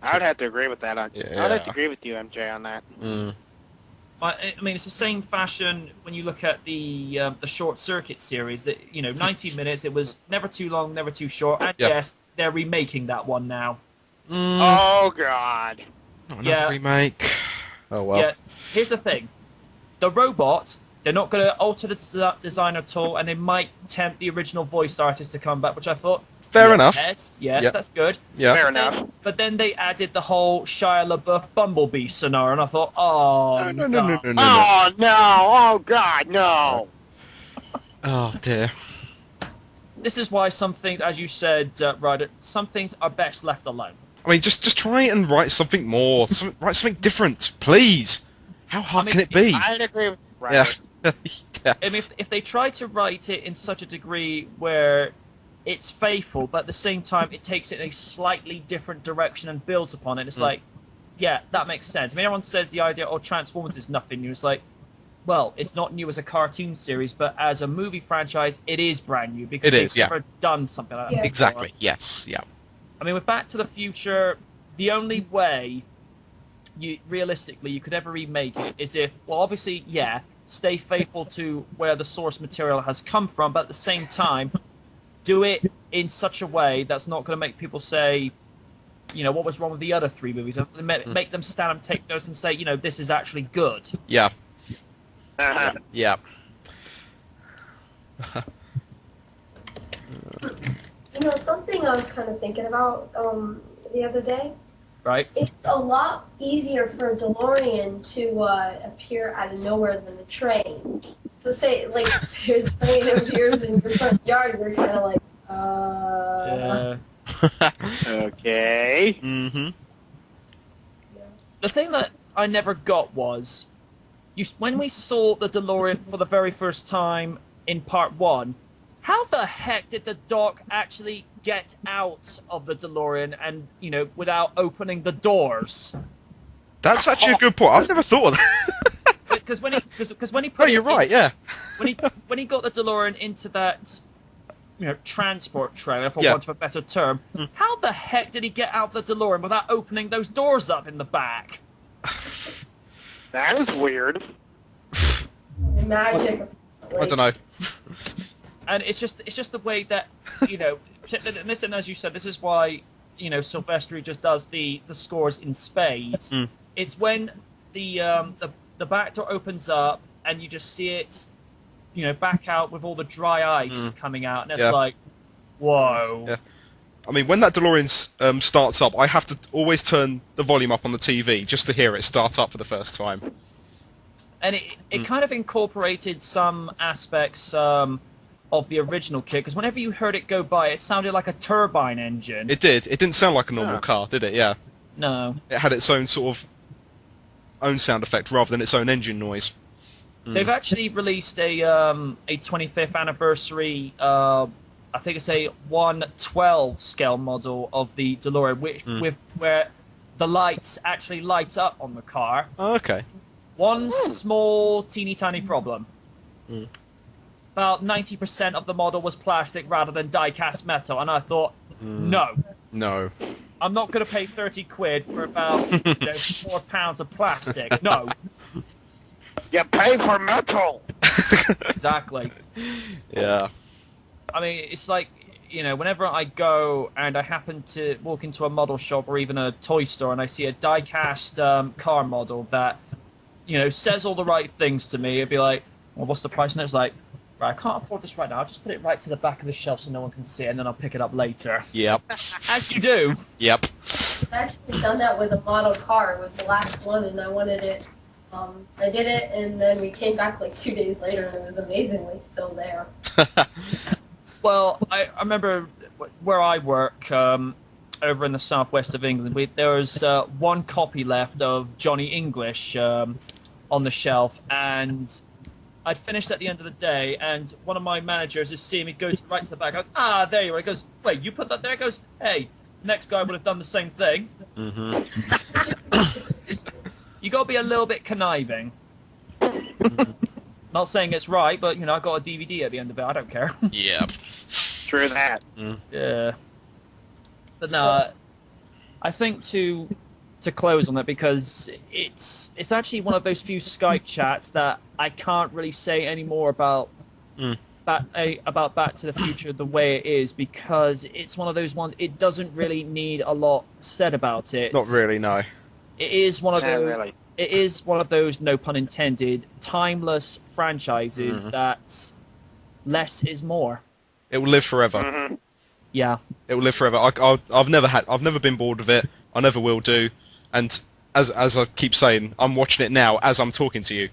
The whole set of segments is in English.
I would have to agree with that. I would have to Yeah. agree with you, MJ, on that. Mm. I mean, it's the same fashion when you look at the Short Circuit series. That 19 minutes. It was never too long, never too short. And Yeah. yes, they're remaking that one now. Oh God. Not another Yeah. remake. Oh well. Yeah. Here's the thing: the robot. They're not going to alter the design at all, and they might tempt the original voice artist to come back, which I thought. Fair enough. Yes, Yeah. that's good. Yeah. Fair enough. But then they added the whole Shia LaBeouf Bumblebee scenario, and I thought, oh, No. God. Oh no! Oh God, no! Oh dear. This is why some things, as you said, Ryder, some things are best left alone. I mean, just try and write something more. Write something different, please. How hard can it be? I'd agree with Yeah. Ryder. Yeah. I mean, if they try to write it in such a degree where it's faithful, but at the same time it takes it in a slightly different direction and builds upon it, it's like, yeah, that makes sense. I mean, everyone says the idea, Transformers is nothing new. It's like, well, it's not new as a cartoon series, but as a movie franchise, it is brand new because they've never done something like that before. Exactly. Yes. Yeah. I mean, with Back to the Future, the only way realistically you could ever remake it is if, well, obviously, yeah, stay faithful to where the source material has come from, but at the same time, do it in such a way that's not going to make people say, what was wrong with the other three movies? Make them stand and take notes and say, this is actually good. Yeah. Uh-huh. Yeah. Something I was kind of thinking about the other day. Right? It's a lot easier for a DeLorean to appear out of nowhere than a train. So say a train appears in your front yard, you're kind of like, Yeah. Okay. Mm-hmm. The thing that I never got was, when we saw the DeLorean for the very first time in part 1, how the heck did the Doc actually get out of the DeLorean and, without opening the doors? That's actually a good point. I've never thought of that. Because when he put Oh, you're right. Yeah. when he got the DeLorean into that transport trailer, for Yeah. want of a better term, how the heck did he get out the DeLorean without opening those doors up in the back? That is weird. magic. I don't know. And it's just the way that and listen, as you said, this is why Silvestri just does the scores in spades. It's when the back door opens up and you just see it back out with all the dry ice coming out, and it's like, whoa. Yeah. I mean, when that DeLorean starts up, I have to always turn the volume up on the TV just to hear it start up for the first time. And it kind of incorporated some aspects of the original kit, because whenever you heard it go by, it sounded like a turbine engine. It did. It didn't sound like a normal car, did it? Yeah. No. It had its own sort of own sound effect rather than its own engine noise. They've actually released a 25th anniversary, I think it's a 1/12 scale model of the DeLorean, where the lights actually light up on the car. Oh, okay. One small, teeny tiny problem. About 90% of the model was plastic rather than die-cast metal, and I thought, no. I'm not going to pay 30 quid for about 4 pounds of plastic. No. You pay for metal. Exactly. Yeah. I mean, it's like, whenever I go and I happen to walk into a model shop or even a toy store and I see a die-cast car model that, says all the right things to me, it'd be like, well, what's the price? And it's like, right, I can't afford this right now. I'll just put it right to the back of the shelf so no one can see it, and then I'll pick it up later. Yep. As you do. Yep. I've actually done that with a model car. It was the last one, and I wanted it. I did it, and then we came back 2 days later, and it was amazingly still there. Well, I remember where I work, over in the southwest of England, there was one copy left of Johnny English on the shelf, and I'd finished at the end of the day, and one of my managers is seeing me go right to the back. I goes, there you are. He goes, wait, you put that there? He goes, hey, the next guy would have done the same thing. You got to be a little bit conniving. Not saying it's right, but, I got a DVD at the end of it. I don't care. Yep. True that. Yeah. But no, I think to close on it, because it's actually one of those few Skype chats that I can't really say any more about about Back to the Future the way it is, because it's one of those ones. It doesn't really need a lot said about it. Not really, no. It is one of Not those. really. It is one of those, no pun intended, timeless franchises that less is more. It will live forever. Mhm. Yeah. It will live forever. I've never been bored of it. I never will do. And as I keep saying, I'm watching it now as I'm talking to you.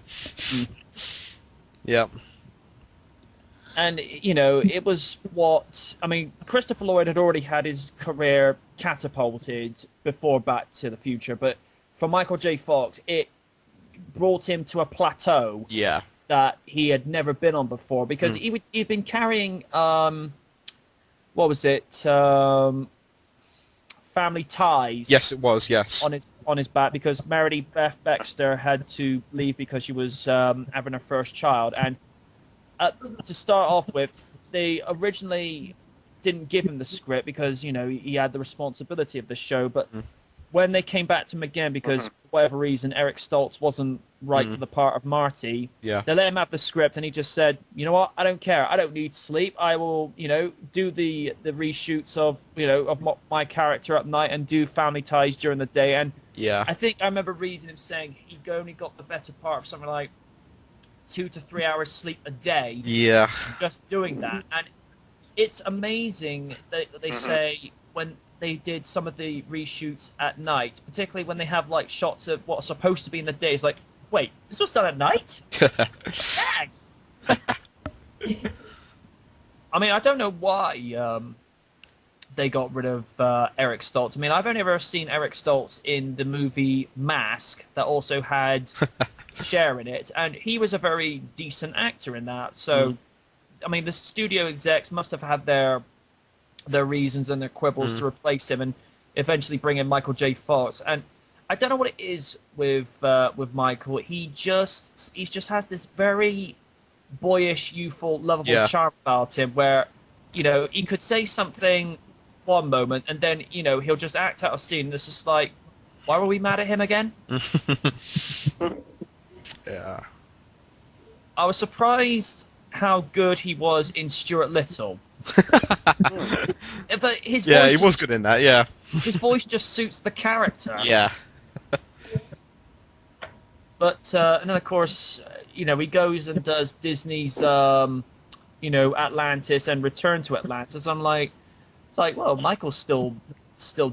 Yeah. And, you know, it was Christopher Lloyd had already had his career catapulted before Back to the Future, but for Michael J. Fox, it brought him to a plateau Yeah. that he had never been on before, because he'd been carrying, what was it, Family Ties. Yes, it was. Yes. On his back, because Meredith Beth Baxter had to leave because she was having her first child. And to start off with, they originally didn't give him the script because, you know, he had the responsibility of the show. But when they came back to him again, because for whatever reason Eric Stoltz wasn't right for the part of Marty, Yeah. they let him have the script, and he just said, you know what, I don't care. I don't need sleep. I will, you know, do the reshoots of, you know, of my character at night and do Family Ties during the day. And Yeah. I think I remember reading him saying he only got the better part of something like 2 to 3 hours sleep a day Yeah. just doing that. And it's amazing that they say when they did some of the reshoots at night, particularly when they have like shots of what's supposed to be in the day. It's like, wait, this was done at night? Dang. I mean, I don't know why they got rid of Eric Stoltz. I mean, I've only ever seen Eric Stoltz in the movie Mask that also had Cher in it, and he was a very decent actor in that. So, I mean, the studio execs must have had their reasons and their quibbles to replace him and eventually bring in Michael J. Fox. And I don't know what it is with Michael. He just has this very boyish, youthful, lovable charm about him, where, you know, he could say something one moment and then, you know, he'll just act out a scene. And it's just like, why were we mad at him again? Yeah. I was surprised how good he was in Stuart Little. But his voice He was good in that. Yeah. His voice just suits the character. Yeah. But and then of course, you know, he goes and does Disney's, you know, Atlantis and Return to Atlantis. I'm like, it's like, well, Michael's still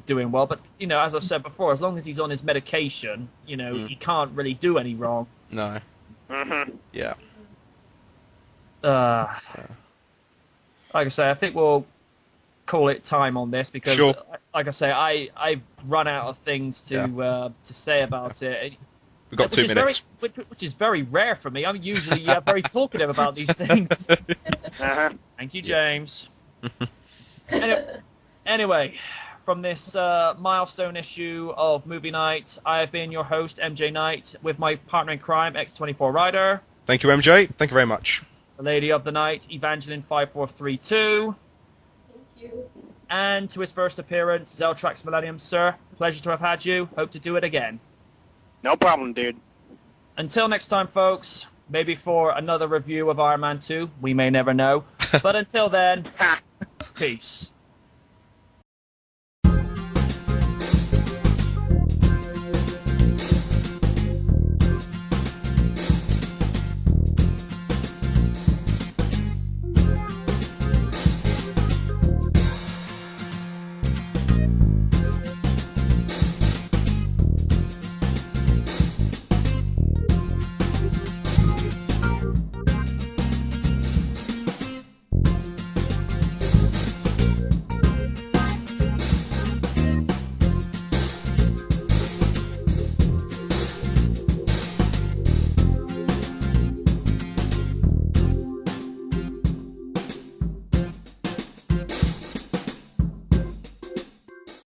doing well, but you know, as I said before, as long as he's on his medication, you know, he can't really do any wrong. No. Yeah. Like I say, I think we'll call it time on this because, Sure. like I say, I've run out of things to say about it. We've got 2 minutes. Which is very rare for me. I'm usually very talkative about these things. Thank you, James. Anyway, from this milestone issue of Movie Night, I have been your host, MJ Knight, with my partner in crime, X24 Rider. Thank you, MJ. Thank you very much. The Lady of the Night, Evangeline 5432. Thank you. And to his first appearance, Zeltrax Millennium, sir. Pleasure to have had you. Hope to do it again. No problem, dude. Until next time, folks, maybe for another review of Iron Man 2. We may never know. But until then, peace.